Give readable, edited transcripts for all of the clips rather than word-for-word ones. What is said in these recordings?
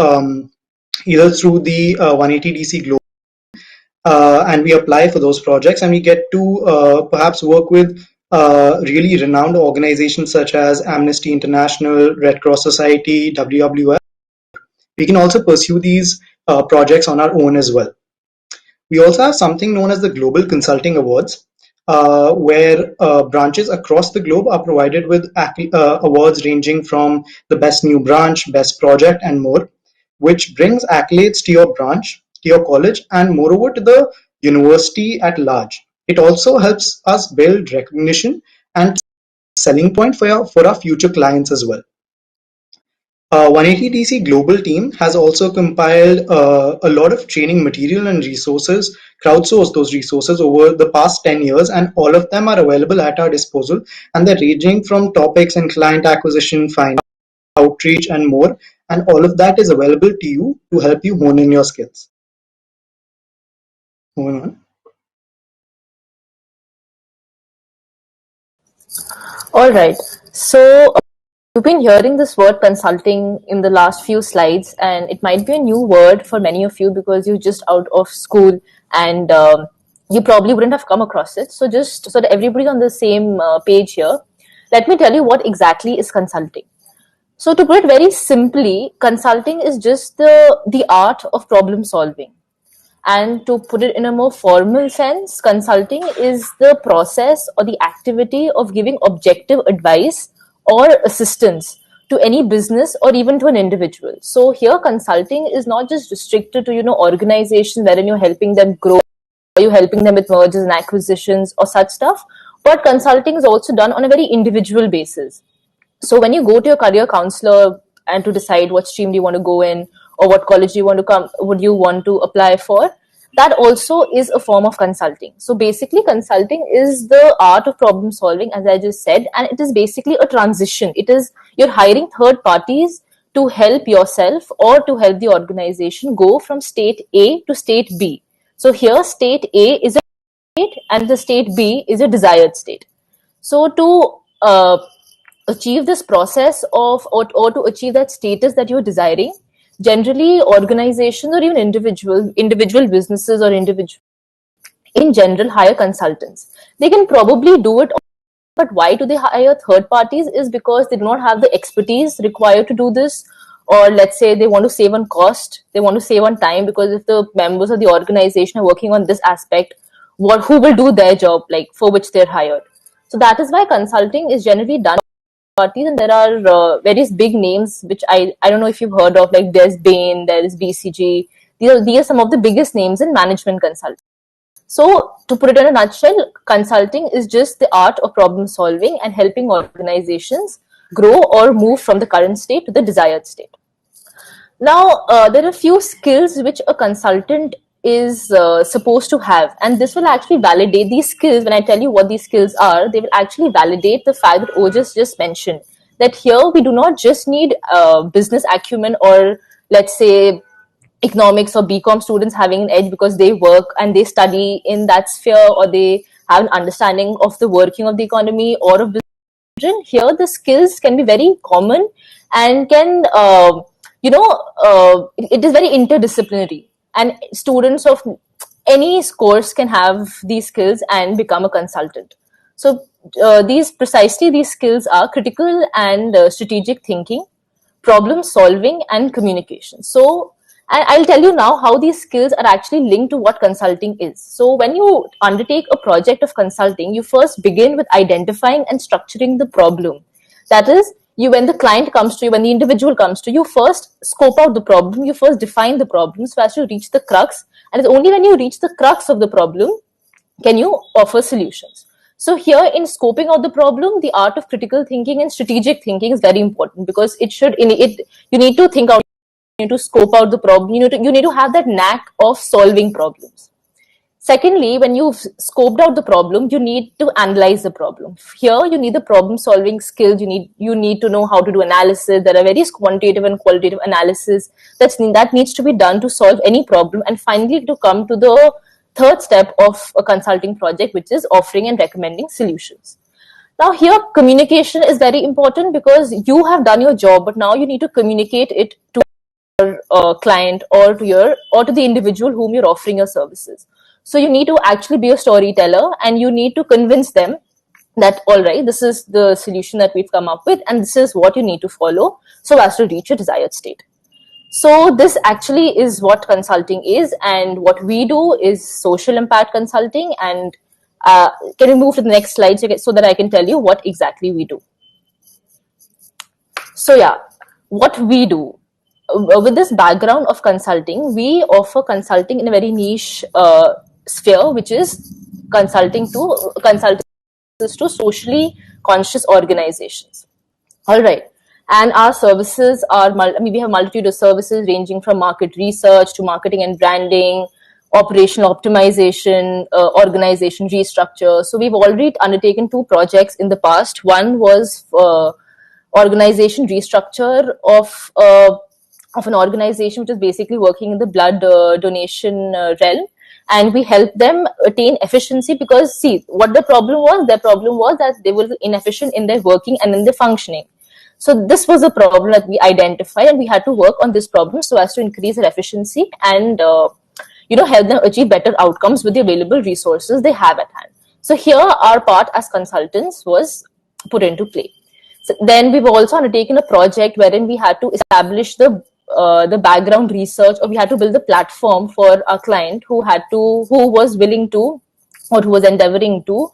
either through the 180 DC Global, and we apply for those projects, and we get to perhaps work with really renowned organizations such as Amnesty International, Red Cross Society, WWF. We can also pursue these projects on our own as well. We also have something known as the Global Consulting Awards, where branches across the globe are provided with awards ranging from the best new branch, best project, and more, which brings accolades to your branch, to your college, and moreover to the university at large. It also helps us build recognition and selling point for our future clients as well. 180DC Global team has also compiled a lot of training material and resources, crowdsourced those resources over the past 10 years, and all of them are available at our disposal. And they're ranging from topics in client acquisition, finance, outreach, and more. And all of that is available to you to help you hone in your skills. Moving on. All right. So you've been hearing this word consulting in the last few slides, and it might be a new word for many of you because you're just out of school and you probably wouldn't have come across it. So just so that everybody's on the same page here, let me tell you what exactly is consulting. So to put it very simply, consulting is just the art of problem solving. And to put it in a more formal sense, consulting is the process or the activity of giving objective advice or assistance to any business or even to an individual. So here consulting is not just restricted to, organizations wherein you're helping them grow, or you're helping them with mergers and acquisitions or such stuff, but consulting is also done on a very individual basis. So when you go to your career counselor and to decide what stream do you want to go in or what college do you want to would you want to apply for, that also is a form of consulting. So basically consulting is the art of problem solving, as I just said, and it is basically a transition. It is you're hiring third parties to help yourself or to help the organization go from state A to state B. So here state A is a state and the state B is a desired state. So to achieve this process of or to achieve that status that you're desiring, generally organizations or even individual businesses or individual in general hire consultants. They can probably do it, but why do they hire third parties is because they do not have the expertise required to do this, or let's say they want to save on cost, they want to save on time, because if the members of the organization are working on this aspect, who will do their job like for which they're hired. So that is why consulting is generally done parties, and there are various big names which I don't know if you've heard of, like there's Bain, there is BCG. These are some of the biggest names in management consulting. So to put it in a nutshell, consulting is just the art of problem solving and helping organizations grow or move from the current state to the desired state. Now, there are a few skills which a consultant is supposed to have, and this will actually validate these skills. When I tell you what these skills are, they will actually validate the fact that Ojas just mentioned, that here we do not just need business acumen or let's say economics or BCom students having an edge because they work and they study in that sphere, or they have an understanding of the working of the economy or of business. Here the skills can be very common and can it is very interdisciplinary, and students of any course can have these skills and become a consultant. So these skills are critical and strategic thinking, problem solving, and communication. So I'll tell you now how these skills are actually linked to what consulting is. So when you undertake a project of consulting, you first begin with identifying and structuring the problem. That is, when the client comes to you, when the individual comes to you, first scope out the problem, you first define the problem so as to reach the crux, and it's only when you reach the crux of the problem can you offer solutions. So here in scoping out the problem, the art of critical thinking and strategic thinking is very important, because you need to think out, you need to scope out the problem, you need to have that knack of solving problems. Secondly, when you've scoped out the problem, you need to analyze the problem. Here, you need the problem-solving skills. You need to know how to do analysis. There are various quantitative and qualitative analysis that needs to be done to solve any problem. And finally, to come to the third step of a consulting project, which is offering and recommending solutions. Now, here, communication is very important, because you have done your job, but now you need to communicate it to client, or to the individual whom you're offering your services. So you need to actually be a storyteller, and you need to convince them that, all right, this is the solution that we've come up with, and this is what you need to follow so as to reach your desired state. So this actually is what consulting is, and what we do is social impact consulting. And can we move to the next slide so that I can tell you what exactly we do? So yeah, what we do with this background of consulting, we offer consulting in a very niche sphere, which is consulting to socially conscious organizations. All right. And our services are, we have multitude of services ranging from market research to marketing and branding, operational optimization, organization restructure. So we've already undertaken 2 projects in the past. One was organization restructure of an organization which is basically working in the blood donation realm, and we help them attain efficiency, because see what the problem was. Their problem was that they were inefficient in their working and in their functioning. So this was a problem that we identified, and we had to work on this problem so as to increase their efficiency and help them achieve better outcomes with the available resources they have at hand. So here our part as consultants was put into play. So then we've also undertaken a project wherein we had to establish the background research, or we had to build the platform for our client who was willing to, or who was endeavoring to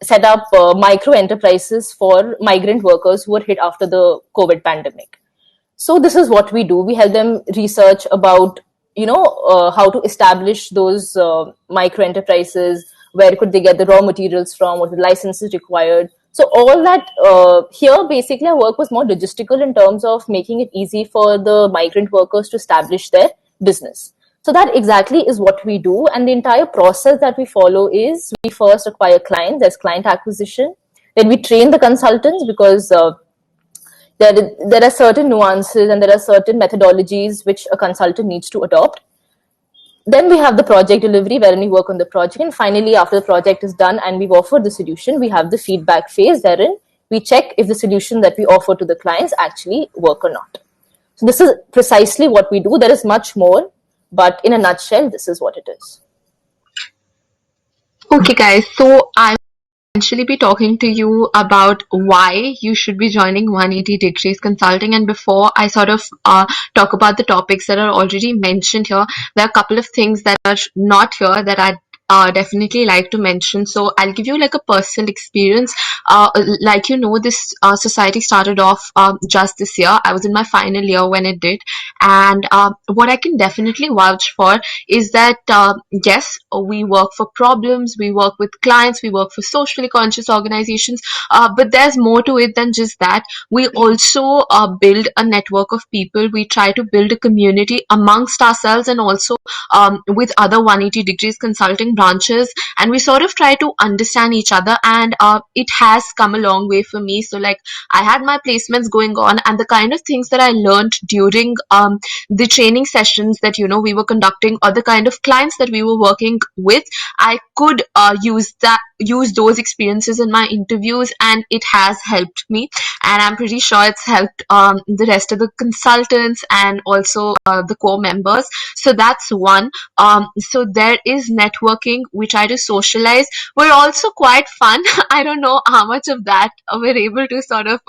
set up micro enterprises for migrant workers who were hit after the COVID pandemic. So this is what we do. We help them research about how to establish those micro enterprises, where could they get the raw materials from, what the licenses required. So all that here, basically our work was more logistical in terms of making it easy for the migrant workers to establish their business. So that exactly is what we do. And the entire process that we follow is, we first acquire clients, there's client acquisition. Then we train the consultants, because there are certain nuances and there are certain methodologies which a consultant needs to adopt. Then we have the project delivery, wherein we work on the project. And finally, after the project is done and we've offered the solution, we have the feedback phase, wherein we check if the solution that we offer to the clients actually work or not. So this is precisely what we do. There is much more, but in a nutshell, this is what it is. Okay, guys, so I eventually be talking to you about why you should be joining 180 Degrees Consulting. And before I sort of talk about the topics that are already mentioned here, there are a couple of things that are not here that I'd definitely like to mention. So I'll give you like a personal experience. Like this society started off just this year. I was in my final year when it did, and what I can definitely vouch for is that yes, we work for problems, we work with clients, we work for socially conscious organizations, but there's more to it than just that. We also build a network of people. We try to build a community amongst ourselves, and also with other 180 Degrees Consulting branches, and we sort of try to understand each other, and it has come a long way for me. So like, I had my placements going on, and the kind of things that I learned during the training sessions that we were conducting, or the kind of clients that we were working with, I could use those experiences in my interviews, and it has helped me, and I'm pretty sure it's helped the rest of the consultants and also the core members. So that's one. So there is networking. We try to socialize. We're also quite fun. I don't know how much of that we're able to sort of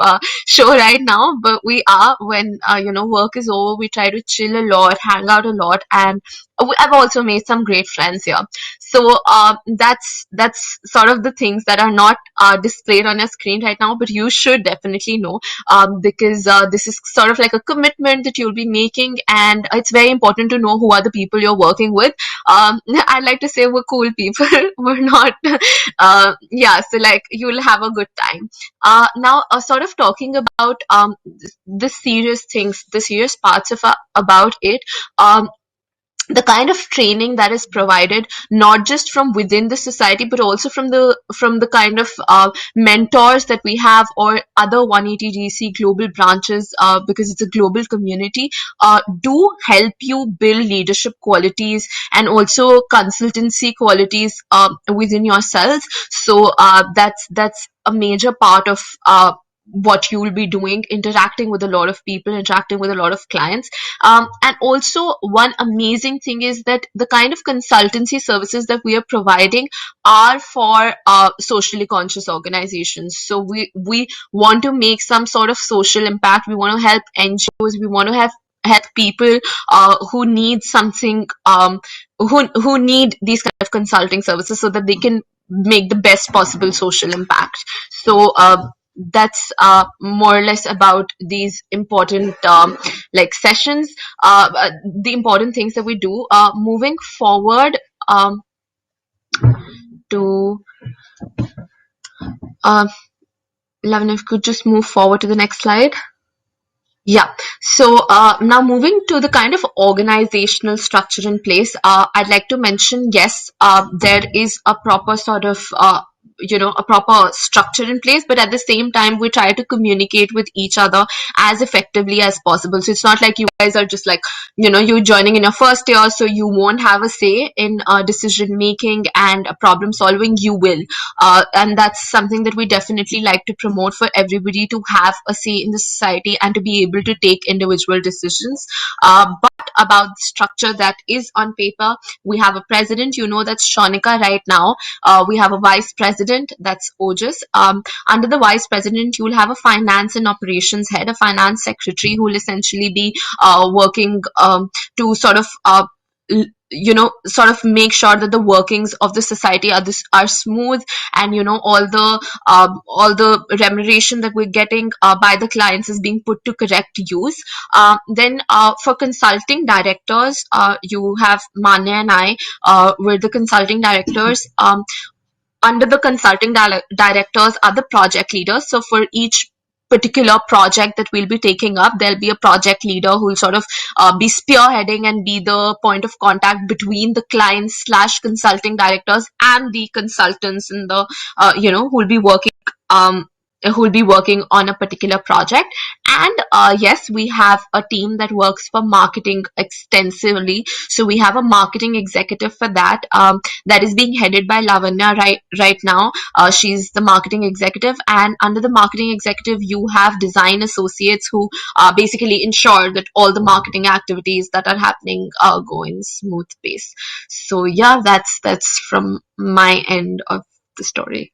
show right now, but we are. When work is over, we try to chill a lot, hang out a lot, and I've also made some great friends here. So that's sort of the things that are not displayed on your screen right now, but you should definitely know, because this is sort of like a commitment that you'll be making, and it's very important to know who are the people you're working with. I'd like to say we're cool people. We're not yeah, so like, you'll have a good time. Now sort of talking about the serious things, the serious parts of about it. The kind of training that is provided, not just from within the society, but also from the kind of mentors that we have, or other 180 DC global branches, because it's a global community, do help you build leadership qualities and also consultancy qualities within yourselves. So that's a major part of what you will be doing, interacting with a lot of people, interacting with a lot of clients. And also, one amazing thing is that the kind of consultancy services that we are providing are for socially conscious organizations. So we want to make some sort of social impact. We want to help NGOs. We want to have help people who need something, who need these kind of consulting services so that they can make the best possible social impact. So that's more or less about these important like sessions, the important things that we do. Moving forward, to uh, Lavin, if you could just move forward to the next slide. Yeah. So now moving to the kind of organizational structure in place, I'd like to mention, yes, there is a proper sort of a proper structure in place, but at the same time we try to communicate with each other as effectively as possible. So it's not like you guys are just like, you're joining in your first year, so you won't have a say in decision making and problem solving. You will, and that's something that we definitely like to promote, for everybody to have a say in the society and to be able to take individual decisions. But about the structure that is on paper, we have a president, that's Shonika right now. We have a vice president, that's Ojas. Under the vice president, you'll have a finance and operations head, a finance secretary, who will essentially be working to sort of sort of make sure that the workings of the society are smooth, and all the remuneration that we're getting by the clients is being put to correct use. Then for consulting directors, you have Manya and I, we're the consulting directors. Under the consulting directors are the project leaders. So for each particular project that we'll be taking up, there'll be a project leader who will sort of be spearheading and be the point of contact between the clients slash consulting directors and the consultants in the um, who will be working on a particular project. And yes, we have a team that works for marketing extensively. So we have a marketing executive for that, that is being headed by Lavanya right now. She's the marketing executive, and under the marketing executive, you have design associates who basically ensure that all the marketing activities that are happening go in smooth pace. So yeah, that's from my end of the story.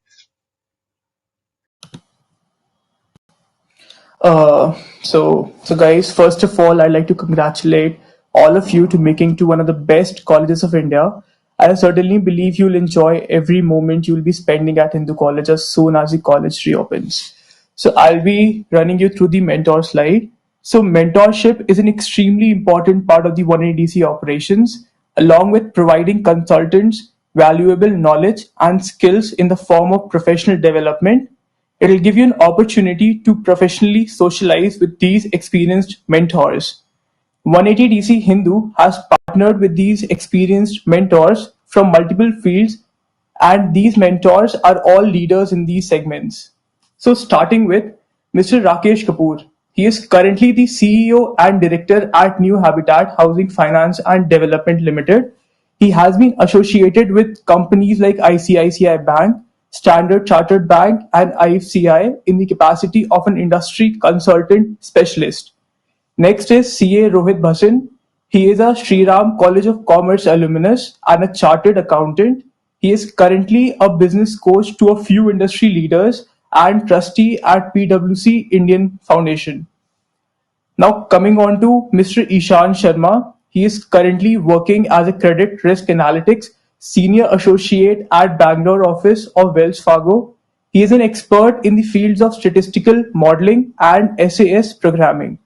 So guys, first of all, I'd like to congratulate all of you to making to one of the best colleges of India. I certainly believe you'll enjoy every moment you'll be spending at Hindu College as soon as the college reopens. So I'll be running you through the mentor slide. So mentorship is an extremely important part of the 180DC operations, along with providing consultants valuable knowledge and skills in the form of professional development. It'll give you an opportunity to professionally socialize with these experienced mentors. 180DC Hindu has partnered with these experienced mentors from multiple fields, and these mentors are all leaders in these segments. So, starting with Mr. Rakesh Kapoor. He is currently the CEO and director at New Habitat Housing Finance and Development Limited. He has been associated with companies like ICICI Bank, Standard Chartered Bank, and IFCI in the capacity of an industry consultant specialist. Next is CA Rohit Bhasin. He is a Sri Ram College of Commerce alumnus and a chartered accountant. He is currently a business coach to a few industry leaders and trustee at PwC Indian Foundation. Now coming on to Mr. Ishan Sharma. He is currently working as a credit risk analytics senior associate at Bangalore office of Wells Fargo. He is an expert in the fields of statistical modeling and SAS programming.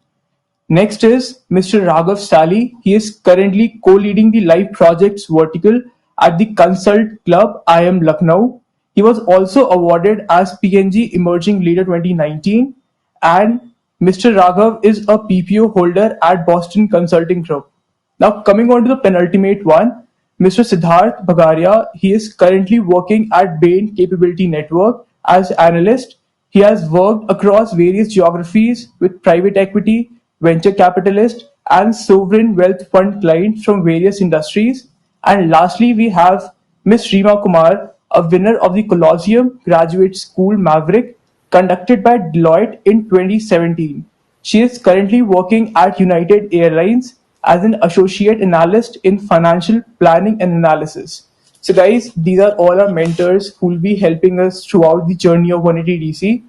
Next is Mr. Raghav Sally. He is currently co-leading the live projects vertical at the Consult Club IM Lucknow. He was also awarded as PNG Emerging Leader 2019, and Mr. Raghav is a PPO holder at Boston Consulting Group. Now coming on to the penultimate one, Mr. Siddharth Bagaria. He is currently working at Bain Capability Network as analyst. He has worked across various geographies with private equity, venture capitalist, and sovereign wealth fund clients from various industries. And lastly, we have Ms. Reema Kumar, a winner of the Colosseum Graduate School Maverick conducted by Deloitte in 2017. She is currently working at United Airlines as an associate analyst in financial planning and analysis. So, guys, these are all our mentors who will be helping us throughout the journey of 180DC.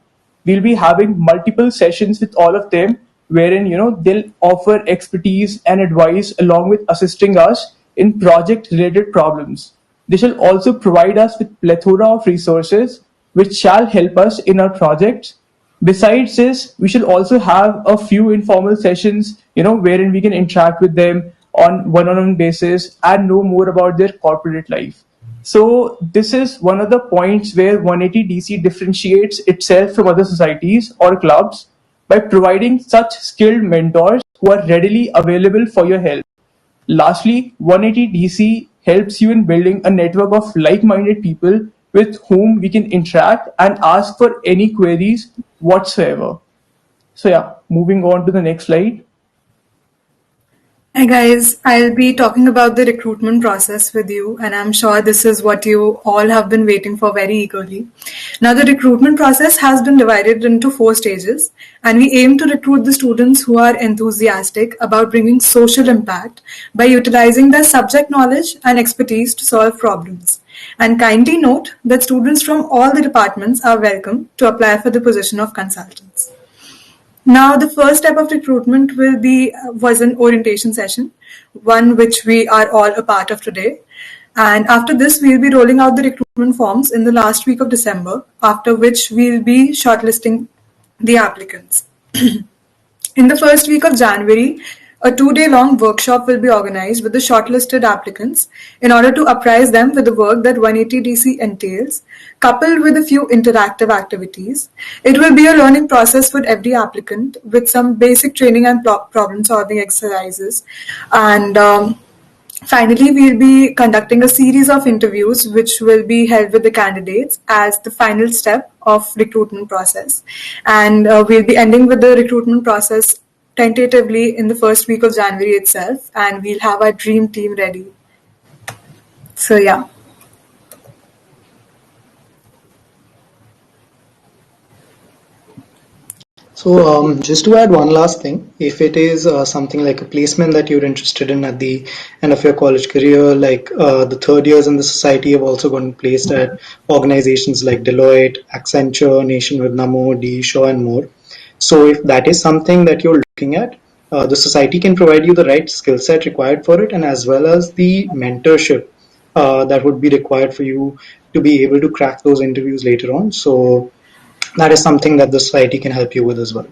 We'll be having multiple sessions with all of them wherein they'll offer expertise and advice along with assisting us in project related problems. They shall also provide us with plethora of resources which shall help us in our projects. Besides this, we shall also have a few informal sessions, wherein we can interact with them on one-on-one basis and know more about their corporate life. So this is one of the points where 180DC differentiates itself from other societies or clubs by providing such skilled mentors who are readily available for your help. Lastly, 180DC helps you in building a network of like-minded people with whom we can interact and ask for any queries whatsoever. So yeah, moving on to the next slide. Hi guys, I'll be talking about the recruitment process with you, and I'm sure this is what you all have been waiting for very eagerly. Now, the recruitment process has been divided into 4 stages, and we aim to recruit the students who are enthusiastic about bringing social impact by utilizing their subject knowledge and expertise to solve problems. And kindly note that students from all the departments are welcome to apply for the position of consultants. Now, the first step of recruitment was an orientation session, one which we are all a part of today. And after this, we'll be rolling out the recruitment forms in the last week of December, after which we'll be shortlisting the applicants. In the first week of January, a 2-day long workshop will be organized with the shortlisted applicants in order to apprise them with the work that 180DC entails, coupled with a few interactive activities. It will be a learning process for every applicant with some basic training and problem solving exercises. And finally, we'll be conducting a series of interviews which will be held with the candidates as the final step of recruitment process. And we'll be ending with the recruitment process tentatively in the first week of January itself, and we'll have our dream team ready. So yeah. So, just to add one last thing, if it is something like a placement that you're interested in at the end of your college career, like the third years in the society have also gotten placed at organizations like Deloitte, Accenture, Nation with Namo, D, Shaw, and more. So, if that is something that you're looking at, the society can provide you the right skill set required for it, and as well as the mentorship that would be required for you to be able to crack those interviews later on. So, that is something that the society can help you with as well.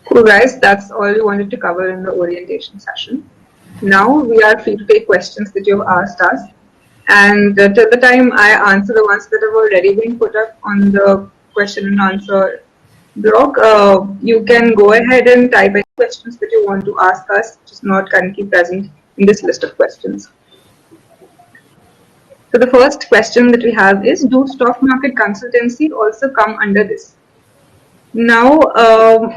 Cool guys, that's all we wanted to cover in the orientation session. Now we are free to take questions that you've asked us, and till the time I answer the ones that have already been put up on the question and answer blog, you can go ahead and type any questions that you want to ask us, which is not currently present in this list of questions. So the first question that we have is, do stock market consultancy also come under this? Now,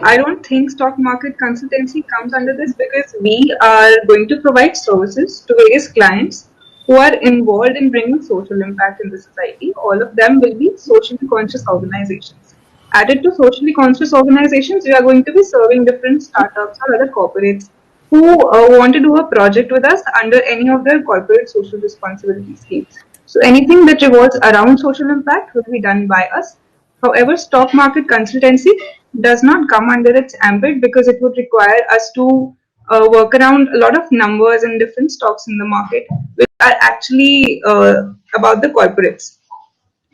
I don't think stock market consultancy comes under this because we are going to provide services to various clients who are involved in bringing social impact in the society. All of them will be socially conscious organizations. Added to socially conscious organizations, we are going to be serving different startups or other corporates who want to do a project with us under any of their corporate social responsibility schemes. So anything that revolves around social impact will be done by us. However, stock market consultancy does not come under its ambit because it would require us to work around a lot of numbers and different stocks in the market, which are actually about the corporates.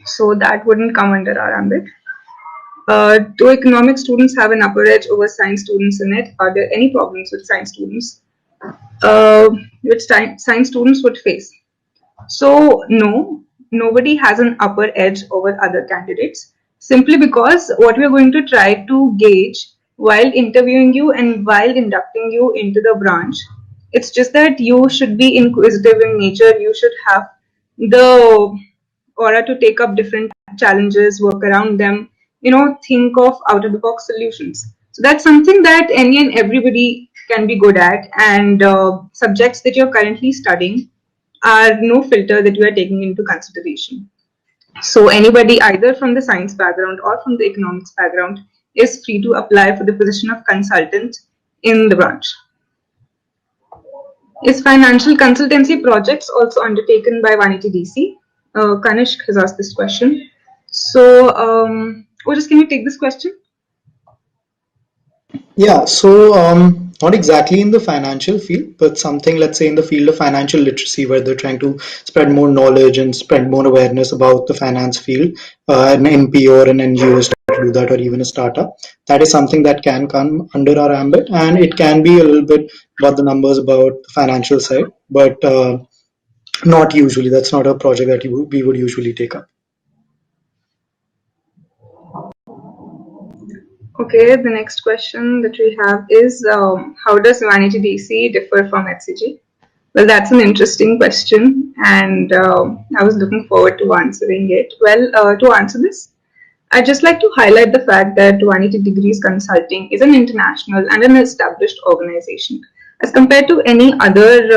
So that wouldn't come under our ambit. Do economic students have an upper edge over science students in it? Are there any problems with science students which science students would face? So no, nobody has an upper edge over other candidates, simply because what we're going to try to gauge while interviewing you and while inducting you into the branch, it's just that you should be inquisitive in nature. You should have the aura to take up different challenges, work around them, think of out of the box solutions. So that's something that any and everybody can be good at, and subjects that you're currently studying are no filter that you are taking into consideration. So anybody either from the science background or from the economics background is free to apply for the position of consultant in the branch. Is financial consultancy projects also undertaken by 180DC? Kanishk has asked this question. So, Otis, can you take this question? Yeah, so not exactly in the financial field, but something, let's say, in the field of financial literacy, where they're trying to spread more knowledge and spread more awareness about the finance field. An NPO or an NGO is trying to do that, or even a startup. That is something that can come under our ambit, and it can be a little bit about the numbers about the financial side, but not usually. That's not a project that we would usually take up. Okay, the next question that we have is how does 180DC differ from HCG? Well, that's an interesting question, and I was looking forward to answering it. Well, to answer this, I'd just like to highlight the fact that 180 Degrees Consulting is an international and an established organization. As compared to any other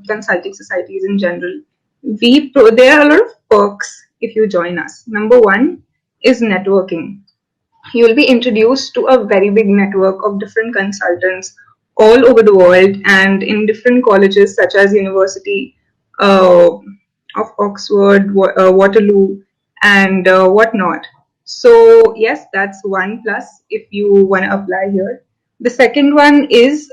consulting societies in general, there are a lot of perks if you join us. Number one is networking. You will be introduced to a very big network of different consultants all over the world and in different colleges such as University of Oxford, Waterloo, and whatnot. So yes, that's one plus if you want to apply here. The second one is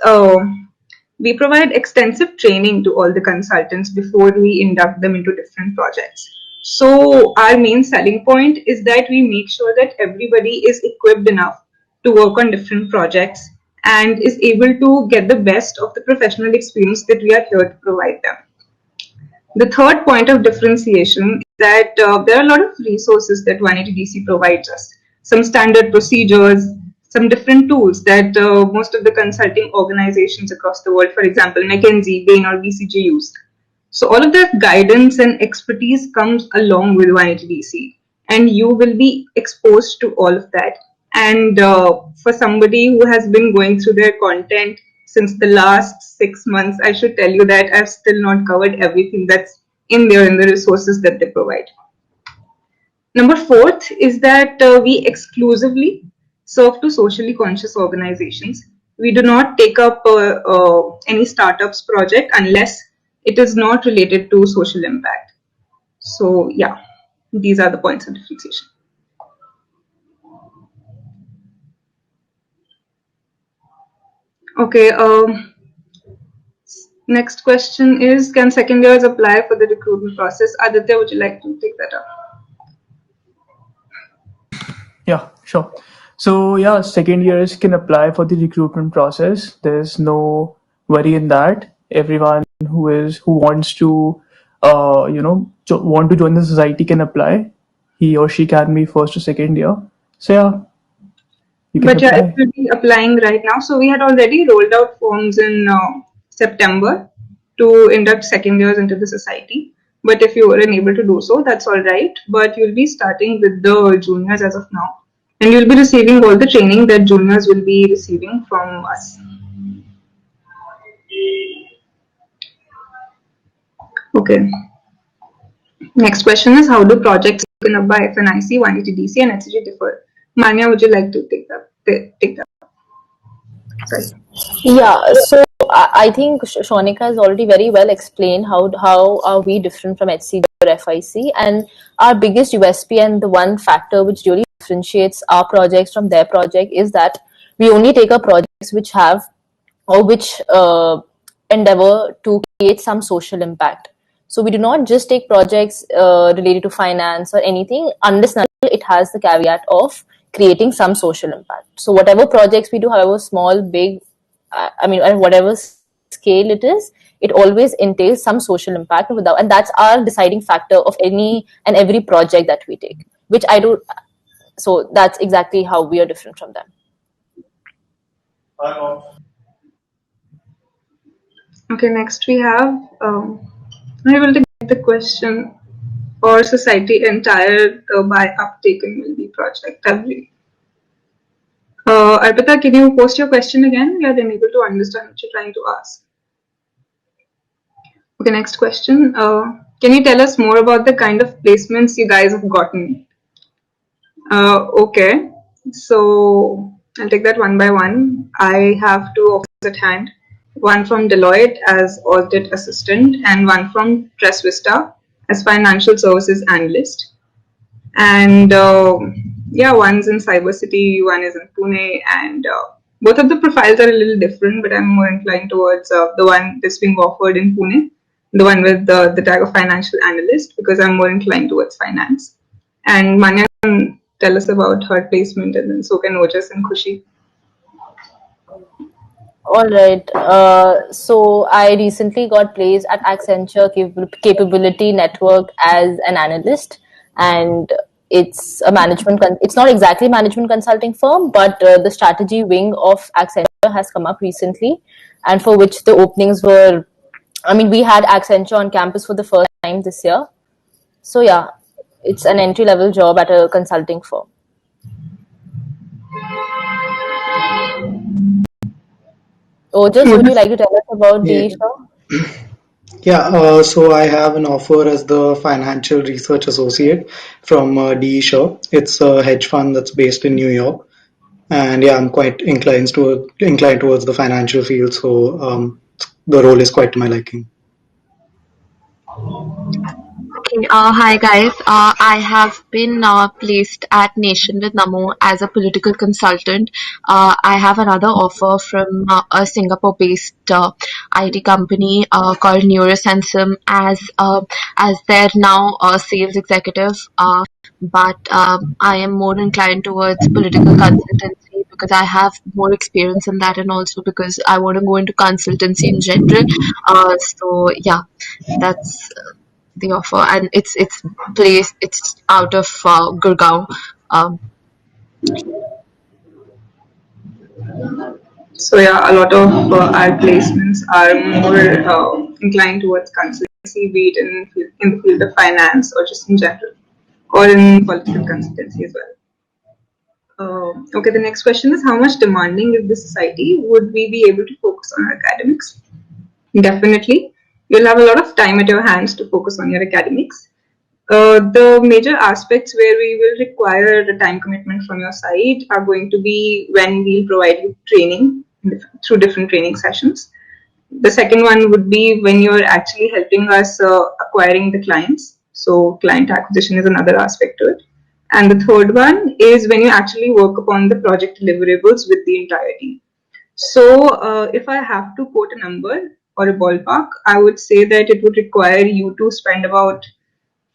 we provide extensive training to all the consultants before we induct them into different projects. So our main selling point is that we make sure that everybody is equipped enough to work on different projects and is able to get the best of the professional experience that we are here to provide them. The third point of differentiation is that there are a lot of resources that 180DC provides us. Some standard procedures, some different tools that most of the consulting organizations across the world, for example, McKinsey, Bain, or BCG use. So all of that guidance and expertise comes along with 180DC, and you will be exposed to all of that. And for somebody who has been going through their content since the last 6 months, I should tell you that I've still not covered everything that's in there in the resources that they provide. Number fourth is that we exclusively serve to socially conscious organizations. We do not take up any startups project unless it is not related to social impact. So yeah, these are the points of differentiation. Okay, next question is, can second years apply for the recruitment process? Aditya, would you like to take that up? Yeah, sure. So yeah, second years can apply for the recruitment process. There's no worry in that. Everyone who wants to want to join the society can apply. He or she can be first or second year. So yeah, you can But yeah, it apply. will be applying right now. So we had already rolled out forms in September to induct second years into the society. But if you were unable to do so, that's all right. But you'll be starting with the juniors as of now. And you'll be receiving all the training that juniors will be receiving from us. Okay. Next question is, how do projects taken up by FNIC, 180DC, and HCG differ? Manya, would you like to take that? Take that. Sorry. Yeah, so I think Shonika has already very well explained how are we different from HCG or FIC, and our biggest USP and the one factor which really differentiates our projects from their project is that we only take up projects which have or which endeavor to create some social impact. So we do not just take projects related to finance or anything unless it has the caveat of creating some social impact. So whatever projects we do, however small, big, at whatever scale it is, it always entails some social impact and that's our deciding factor of any and every project that we take, which I do. So that's exactly how we are different from them. Okay, next we have, I will take the question, for society entire by uptake and will be project. Arpita, can you post your question again? We are unable to understand what you're trying to ask. Okay, next question. Can you tell us more about the kind of placements you guys have gotten? Okay, so I'll take that one by one. I have two offers at hand, one from Deloitte as audit assistant and one from Press Vista as financial services analyst. And yeah, one's in Cyber City, one is in Pune, and both of the profiles are a little different, but I'm more inclined towards the one that's being offered in Pune, the one with the tag of financial analyst, because I'm more inclined towards finance. And Manya can tell us about her placement, and then so can Ojas and Khushi. All right. So I recently got placed at Accenture Capability Network as an analyst, and it's a it's not exactly management consulting firm, but the strategy wing of Accenture has come up recently, and for which the openings were. I mean, we had Accenture on campus for the first time this year. So yeah, it's an entry level job at a consulting firm. Ojas, would you like to tell us about Yeah, the show? yeah. So I have an offer as the financial research associate from DE Shaw. It's a hedge fund that's based in New York, and yeah, I'm quite inclined towards the financial field. So the role is quite to my liking. Okay, hi guys. I have been placed at Nation with Namo as a political consultant. I have another offer from a Singapore-based IT company called Neurosensum as their now sales executive. But I am more inclined towards political consultancy because I have more experience in that, and also because I want to go into consultancy in general. So yeah, that's the offer, and it's out of Gurgaon. Um, So yeah, a lot of our placements are more inclined towards consultancy, be it in the field of finance or just in general, or in political consultancy as well. Okay, the next question is, how much demanding is the society? Would we be able to focus on our academics? Definitely. You'll have a lot of time at your hands to focus on your academics. The major aspects where we will require the time commitment from your side are going to be when we'll provide you training through different training sessions. The second one would be when you're actually helping us acquiring the clients. So, client acquisition is another aspect to it. And the third one is when you actually work upon the project deliverables with the entire team. So, if I have to quote a number or a ballpark, I would say that it would require you to spend about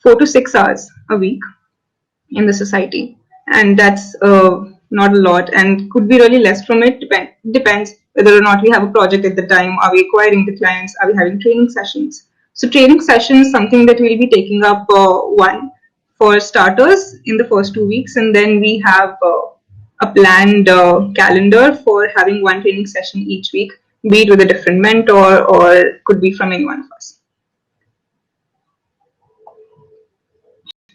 4 to 6 hours a week in the society, and that's not a lot, and could be really less from it. Depends whether or not we have a project at the time. Are we acquiring the clients? Are we having training sessions? So, training sessions something that we'll be taking up one for starters in the first 2 weeks, and then we have a planned calendar for having one training session each week, be it with a different mentor or could be from any one of us.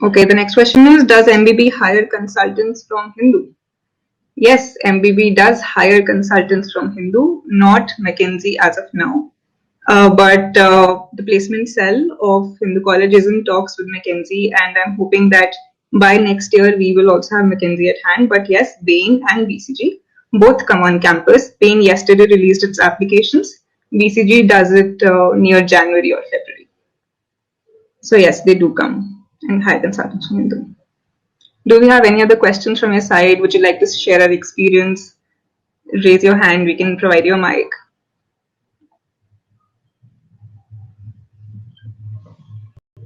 Okay, the next question is, does MBB hire consultants from Hindu? Yes, MBB does hire consultants from Hindu, not McKinsey as of now. But the placement cell of Hindu College is in talks with McKinsey, and I'm hoping that by next year we will also have McKinsey at hand. But yes, Bain and BCG both come on campus. Bain yesterday released its applications. BCG does it near January or February. So yes, they do come and hire consultants from Hindu. Do we have any other questions from your side? Would you like to share our experience? Raise your hand, we can provide you a mic.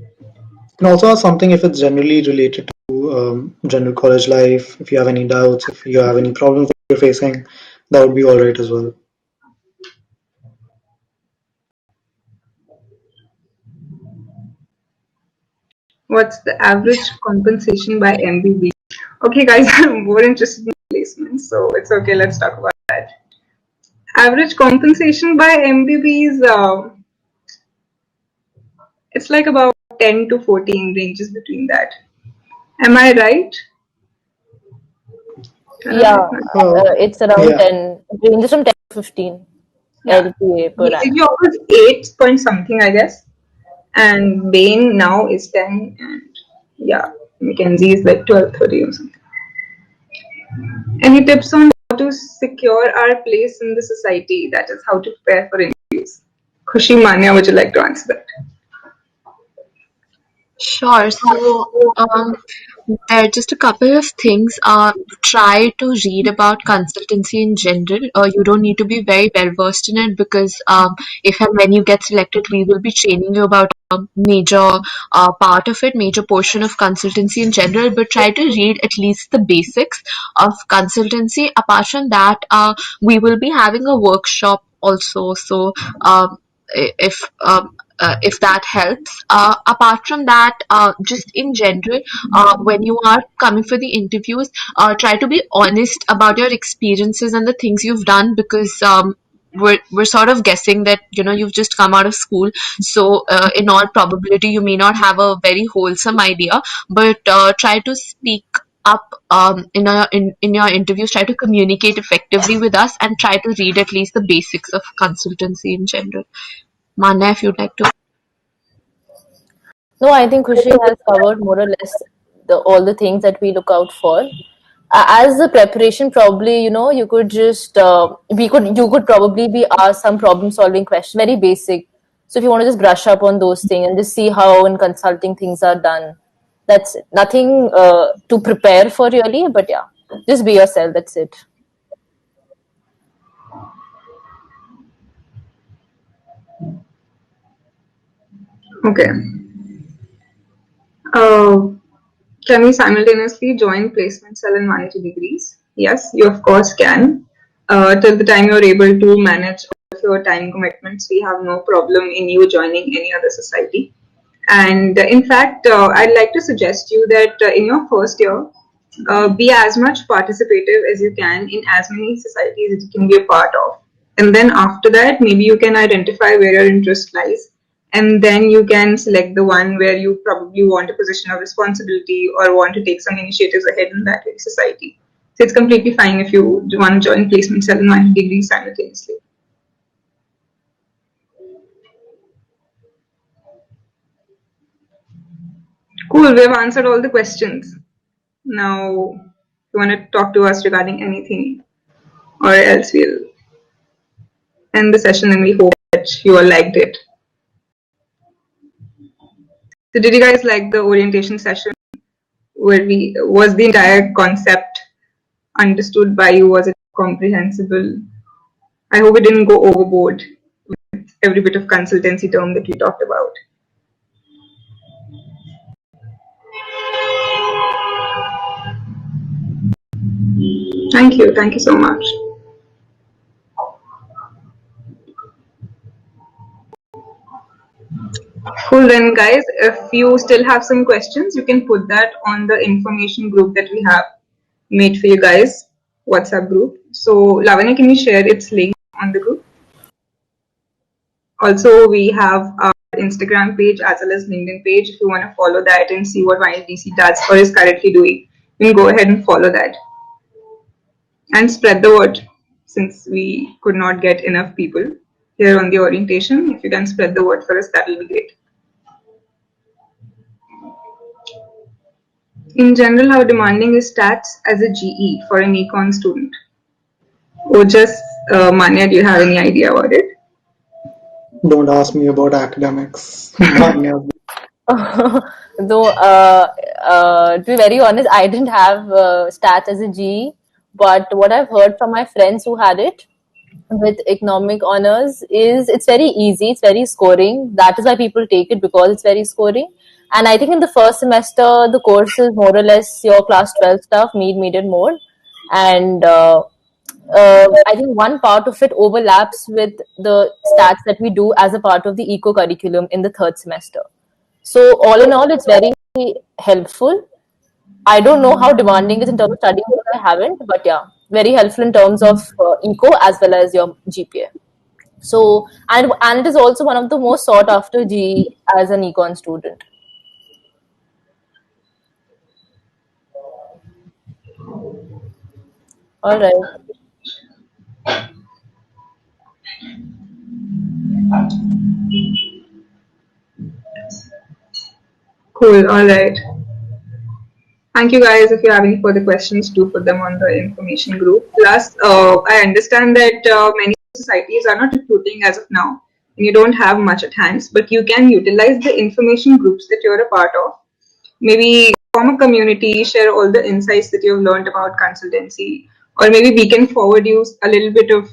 You can also ask something if it's generally related to general college life. If you have any doubts, if you have any problems that you're facing, that would be all right as well. What's the average compensation by MBB? Okay, guys, I'm more interested in placements, so it's okay, let's talk about that. Average compensation by MBB is it's like about 10 to 14 ranges between that. Am I right? Yeah, Around that. it's around Yeah. 10, it ranges from 10 to 15 Yeah. LPA per BCG annum. offers 8 point something, I guess. And Bain now is 10. And yeah, Mackenzie is like 12, 30 or something. Any tips on how to secure our place in the society? That is how to prepare for interviews. Khushi Manya, would you like to answer that? Sure. So, there are just a couple of things. Try to read about consultancy in general. You don't need to be very well versed in it because if and when you get selected, we will be training you about a major part of it, major portion of consultancy in general. But try to read at least the basics of consultancy. Apart from that, we will be having a workshop also. So, if if that helps. Apart from that, just in general, when you are coming for the interviews, try to be honest about your experiences and the things you've done because we're sort of guessing that you've just come out of school, so in all probability you may not have a very wholesome idea, but try to speak up in your interviews. Try to communicate effectively with us and try to read at least the basics of consultancy in general. Mana, if you'd like to. No, I think Khushi has covered more or less all the things that we look out for. As the preparation, probably you could just you could probably be asked some problem solving question, very basic. So if you want to just brush up on those things and just see how in consulting things are done, that's it. Nothing to prepare for really, but yeah, just be yourself. That's it. Okay. Uh, can we simultaneously join placement cell and 180 degrees? Yes, you of course can. Till the time you're able to manage all of your time commitments, we have no problem in you joining any other society. And in fact, I'd like to suggest you that in your first year, be as much participative as you can in as many societies as you can be a part of. And then after that, maybe you can identify where your interest lies. And then you can select the one where you probably want a position of responsibility or want to take some initiatives ahead in that society. So it's completely fine if you want to join placement cell and 90 degrees simultaneously. Cool, we've answered all the questions. Now, you want to talk to us regarding anything, or else we'll end the session and we hope that you all liked it. So, did you guys like the orientation session? Where we was the entire concept understood by you? Was it comprehensible? I hope we didn't go overboard with every bit of consultancy term that we talked about. Thank you so much. Cool then, guys. If you still have some questions, you can put that on the information group that we have made for you guys, WhatsApp group. So, Lavanya, can you share its link on the group? Also, we have our Instagram page as well as LinkedIn page. If you want to follow that and see what YDC does or is currently doing, you can go ahead and follow that and spread the word. Since we could not get enough people here on the orientation, if you can spread the word for us, that will be great. In general, how demanding is stats as a GE for an econ student? Or just Manya, do you have any idea about it? Don't ask me about academics. Manya. Though, to be very honest, I didn't have stats as a GE, but what I've heard from my friends who had it with economic honors is it's very easy, it's very scoring. That is why people take it, because it's very scoring. And I think in the first semester, the course is more or less your class 12 stuff, medium mode. And I think one part of it overlaps with the stats that we do as a part of the eco curriculum in the third semester. So all in all, it's very helpful. I don't know how demanding it is in terms of studying because I haven't, but yeah, very helpful in terms of eco as well as your GPA. So and it is also one of the most sought after GE as an econ student. All right. Cool. All right. Thank you guys. If you have any further questions, do put them on the information group. Plus, I understand that many societies are not recruiting as of now, and you don't have much at hands, but you can utilize the information groups that you're a part of. Maybe form a community, share all the insights that you've learned about consultancy, or maybe we can forward you a little bit of,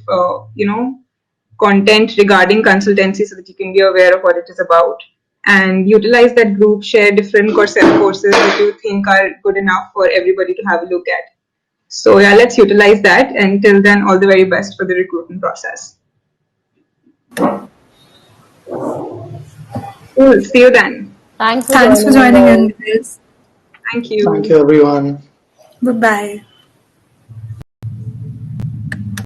content regarding consultancy so that you can be aware of what it is about and utilize that group, share different Coursera courses that you think are good enough for everybody to have a look at. So yeah, let's utilize that. And till then, all the very best for the recruitment process. Cool. See you then. Thanks for Thanks for joining in, joining in, guys. guys. Thank Thank you. you, everyone. Bye bye.